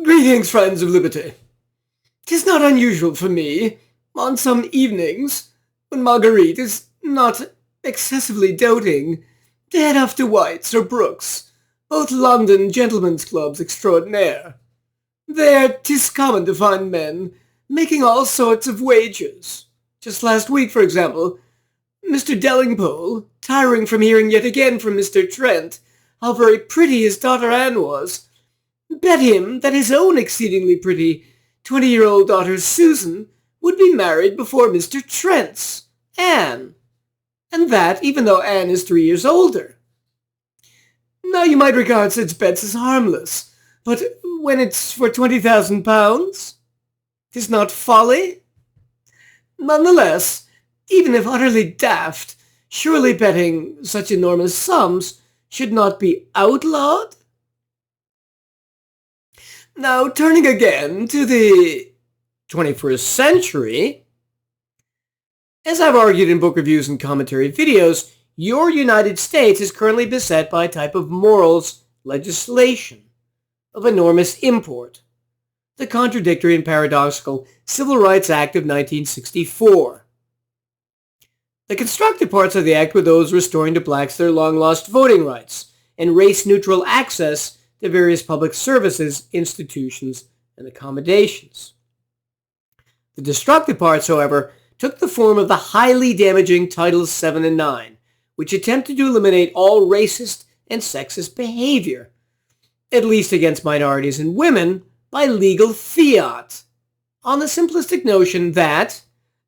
Greetings, friends of liberty. 'Tis not unusual for me, on some evenings, when Marguerite is not excessively doting, to head off to White's or Brooks, both London gentlemen's clubs extraordinaire. There 'tis common to find men making all sorts of wagers. Just last week, for example, Mr. Dellingpole, tiring from hearing yet again from Mr. Trent how very pretty his daughter Anne was, bet him that his own exceedingly pretty 20-year-old daughter Susan would be married before Mr. Trent's, Anne, and that even though Anne is 3 years older. Now you might regard such bets as harmless, but when it's for £20,000, 'tis not folly? Nonetheless, even if utterly daft, surely betting such enormous sums should not be outlawed? Now, turning again to the 21st century, as I've argued in book reviews and commentary videos, your United States is currently beset by a type of morals legislation of enormous import, the contradictory and paradoxical Civil Rights Act of 1964. The constructive parts of the act were those restoring to blacks their long-lost voting rights and race-neutral access to various public services, institutions, and accommodations. The destructive parts, however, took the form of the highly damaging Titles 7 and 9, which attempted to eliminate all racist and sexist behavior, at least against minorities and women, by legal fiat, on the simplistic notion that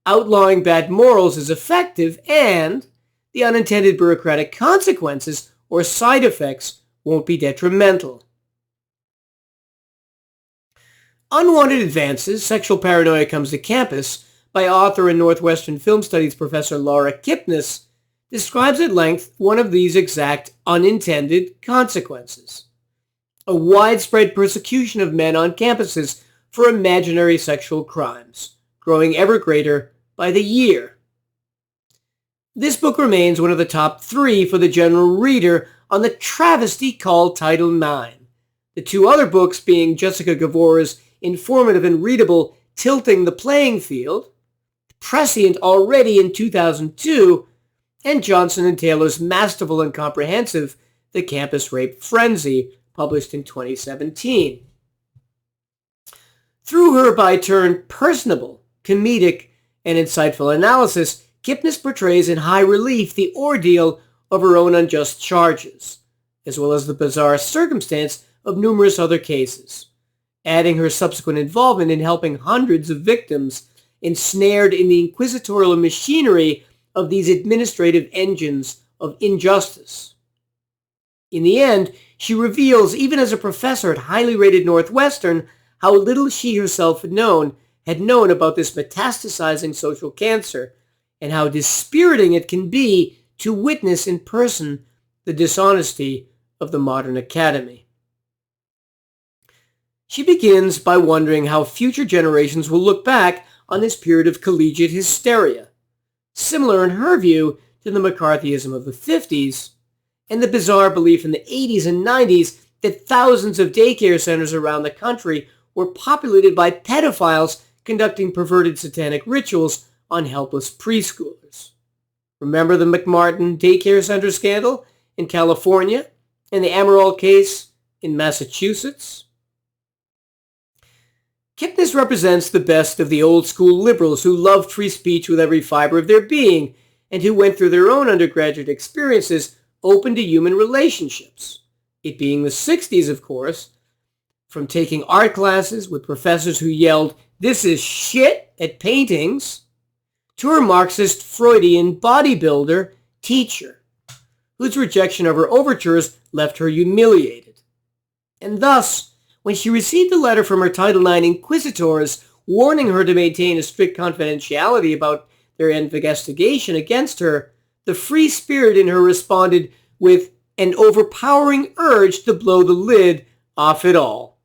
outlawing bad morals is effective and the unintended bureaucratic consequences or side effects won't be detrimental. Unwanted Advances, Sexual Paranoia Comes to Campus, by author and Northwestern Film Studies professor Laura Kipnis, describes at length one of these exact unintended consequences: a widespread persecution of men on campuses for imaginary sexual crimes, growing ever greater by the year. This book remains one of the top 3 for the general reader on the travesty called Title IX, the 2 other books being Jessica Gavor's informative and readable Tilting the Playing Field, prescient already in 2002, and Johnson and Taylor's masterful and comprehensive The Campus Rape Frenzy, published in 2017. Through her by turn personable, comedic, and insightful analysis, Kipnis portrays in high relief the ordeal of her own unjust charges, as well as the bizarre circumstance of numerous other cases, adding her subsequent involvement in helping hundreds of victims ensnared in the inquisitorial machinery of these administrative engines of injustice. In the end, she reveals, even as a professor at highly rated Northwestern, how little she herself had known about this metastasizing social cancer, and how dispiriting it can be to witness in person the dishonesty of the modern academy. She begins by wondering how future generations will look back on this period of collegiate hysteria, similar in her view to the McCarthyism of the 50s, and the bizarre belief in the 80s and 90s that thousands of daycare centers around the country were populated by pedophiles conducting perverted satanic rituals on helpless preschoolers. Remember the McMartin daycare center scandal in California and the Amaral case in Massachusetts? Kipnis represents the best of the old-school liberals who loved free speech with every fiber of their being and who went through their own undergraduate experiences open to human relationships, it being the 60s, of course, from taking art classes with professors who yelled, "This is shit," at paintings, to her Marxist Freudian bodybuilder teacher, whose rejection of her overtures left her humiliated. And thus, when she received a letter from her Title IX inquisitors warning her to maintain a strict confidentiality about their investigation against her, the free spirit in her responded with an overpowering urge to blow the lid off it all,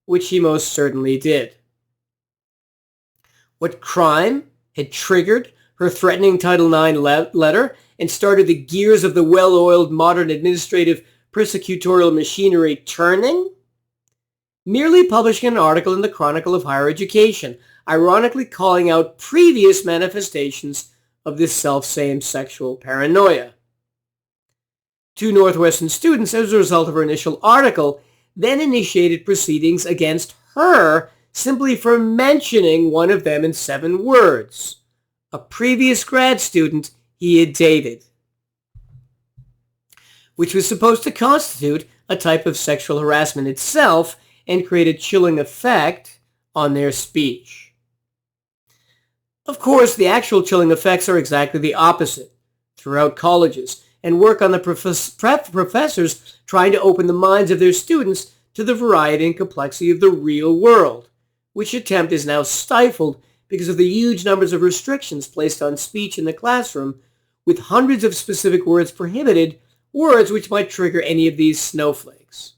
which she most certainly did. What crime had triggered her threatening Title IX letter and started the gears of the well-oiled modern administrative persecutorial machinery turning? merely publishing an article in the Chronicle of Higher Education, ironically calling out previous manifestations of this self-same sexual paranoia. Two Northwestern students, as a result of her initial article, then initiated proceedings against her simply for mentioning one of them in 7 words, a previous grad student he had dated, which was supposed to constitute a type of sexual harassment itself and create a chilling effect on their speech. Of course, the actual chilling effects are exactly the opposite throughout colleges, and work on the professors trying to open the minds of their students to the variety and complexity of the real world, which attempt is now stifled because of the huge numbers of restrictions placed on speech in the classroom, with hundreds of specific words prohibited, words which might trigger any of these snowflakes.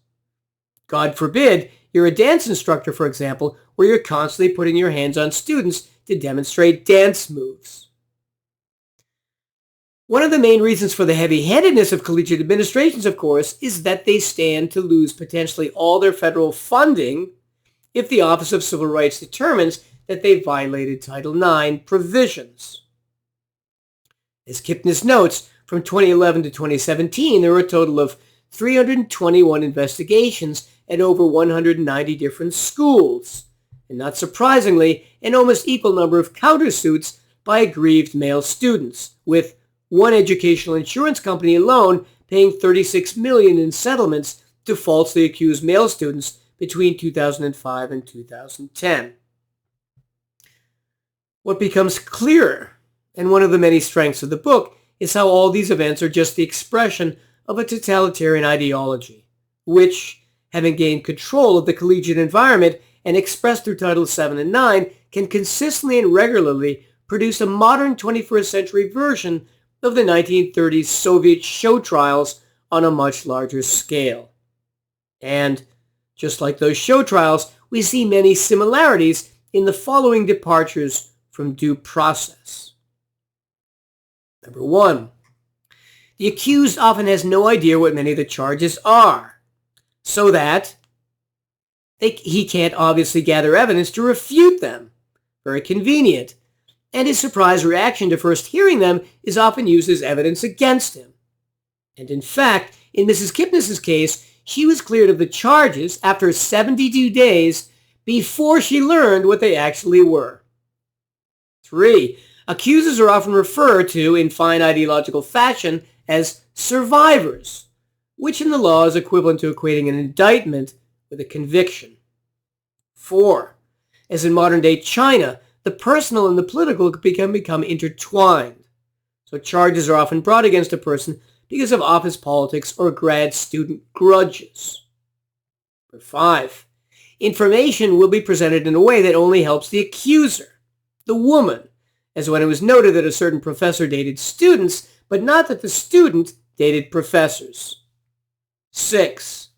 God forbid you're a dance instructor, for example, where you're constantly putting your hands on students to demonstrate dance moves. One of the main reasons for the heavy-handedness of collegiate administrations, of course, is that they stand to lose potentially all their federal funding if the Office of Civil Rights determines that they violated Title IX provisions. As Kipnis notes, from 2011 to 2017, there were a total of 321 investigations at over 190 different schools, and not surprisingly, an almost equal number of countersuits by aggrieved male students, with one educational insurance company alone paying $36 million in settlements to falsely accused male students between 2005 and 2010. What becomes clearer, and one of the many strengths of the book, is how all these events are just the expression of a totalitarian ideology, which, having gained control of the collegiate environment and expressed through Titles 7 and 9, can consistently and regularly produce a modern 21st century version of the 1930s Soviet show trials on a much larger scale. And, just like those show trials, we see many similarities in the following departures from due process. Number 1. The accused often has no idea what many of the charges are, so that he can't obviously gather evidence to refute them. Very convenient. And his surprised reaction to first hearing them is often used as evidence against him. And in fact, in Mrs. Kipnis' case, she was cleared of the charges after 72 days before she learned what they actually were. 3. Accusers are often referred to in fine ideological fashion as survivors, which in the law is equivalent to equating an indictment with a conviction. 4. As in modern-day China, the personal and the political become intertwined. So charges are often brought against a person because of office politics or grad student grudges. Number 5. Information will be presented in a way that only helps the accuser, the woman, as when it was noted that a certain professor dated students, but not that the student dated professors. 6.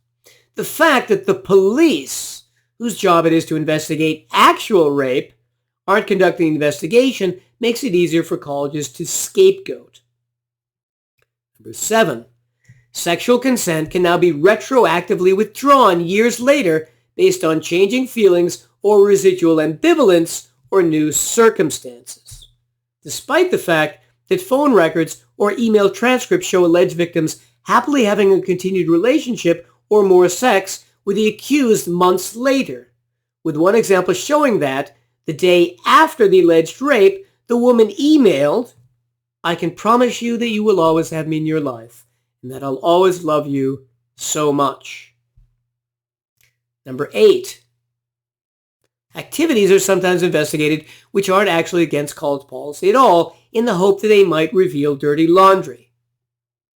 The fact that the police, whose job it is to investigate actual rape, aren't conducting the investigation makes it easier for colleges to scapegoat. Number 7. Sexual consent can now be retroactively withdrawn years later based on changing feelings or residual ambivalence or new circumstances, despite the fact that phone records or email transcripts show alleged victims happily having a continued relationship or more sex with the accused months later, with one example showing that the day after the alleged rape, the woman emailed, "I can promise you that you will always have me in your life, and that I'll always love you so much." Number 8. Activities are sometimes investigated which aren't actually against college policy at all, in the hope that they might reveal dirty laundry.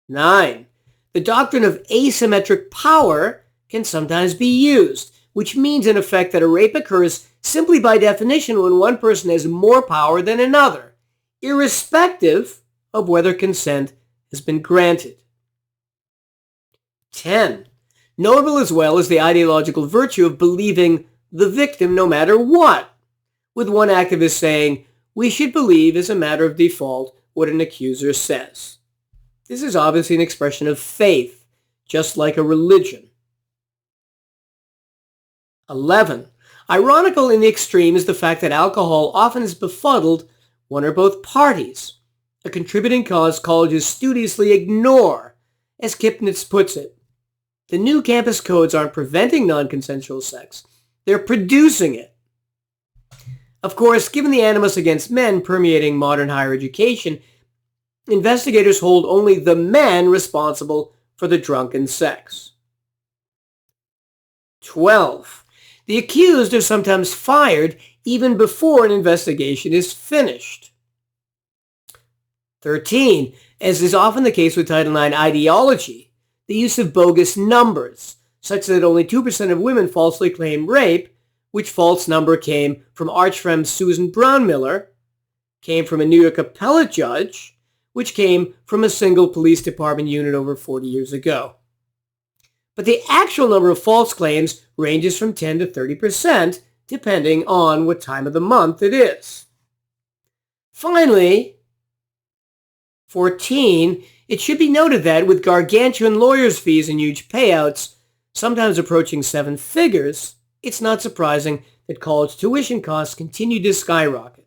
9. The doctrine of asymmetric power can sometimes be used, which means in effect that a rape occurs simply by definition when one person has more power than another, irrespective of whether consent has been granted. 10. Notable as well is the ideological virtue of believing the victim no matter what, with one activist saying, "We should believe as a matter of default what an accuser says." This is obviously an expression of faith, just like a religion. 11. Ironical in the extreme is the fact that alcohol often has befuddled one or both parties, a contributing cause colleges studiously ignore. As Kipnis puts it, the new campus codes aren't preventing non-consensual sex, they're producing it. Of course, given the animus against men permeating modern higher education, investigators hold only the men responsible for the drunken sex. 12. The accused are sometimes fired even before an investigation is finished. 13. As is often the case with Title IX ideology, the use of bogus numbers, such that only 2% of women falsely claim rape, which false number came from archfrem Susan Brownmiller, came from a New York appellate judge, which came from a single police department unit over 40 years ago. But the actual number of false claims ranges from 10 to 30%, depending on what time of the month it is. Finally, 14, it should be noted that with gargantuan lawyers' fees and huge payouts, sometimes approaching 7 figures, it's not surprising that college tuition costs continue to skyrocket.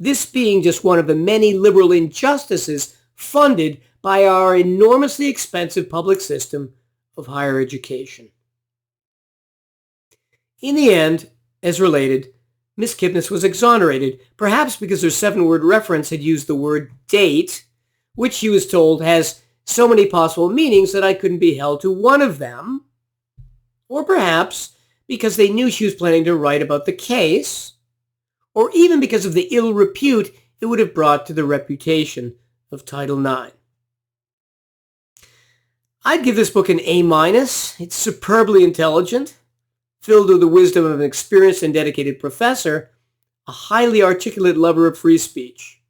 This being just one of the many liberal injustices funded by our enormously expensive public system of higher education. In the end, as related, Miss Kipnis was exonerated, perhaps because her 7-word reference had used the word date, which she was told has so many possible meanings that I couldn't be held to one of them, or perhaps because they knew she was planning to write about the case, or even because of the ill repute it would have brought to the reputation of Title IX. I'd give this book an A-. It's superbly intelligent, filled with the wisdom of an experienced and dedicated professor, a highly articulate lover of free speech.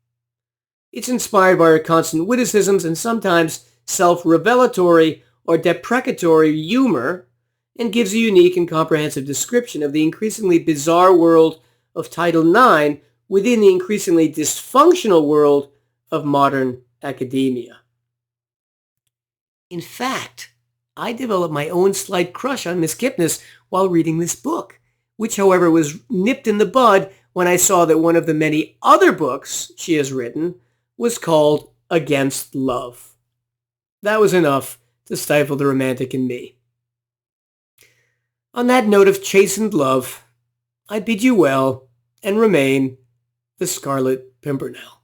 It's inspired by her constant witticisms and sometimes self-revelatory or deprecatory humor, and gives a unique and comprehensive description of the increasingly bizarre world of Title IX within the increasingly dysfunctional world of modern academia. In fact, I developed my own slight crush on Miss Kipnis while reading this book, which, however, was nipped in the bud when I saw that one of the many other books she has written was called Against Love. That was enough to stifle the romantic in me. On that note of chastened love, I bid you well and remain the Scarlet Pimpernel.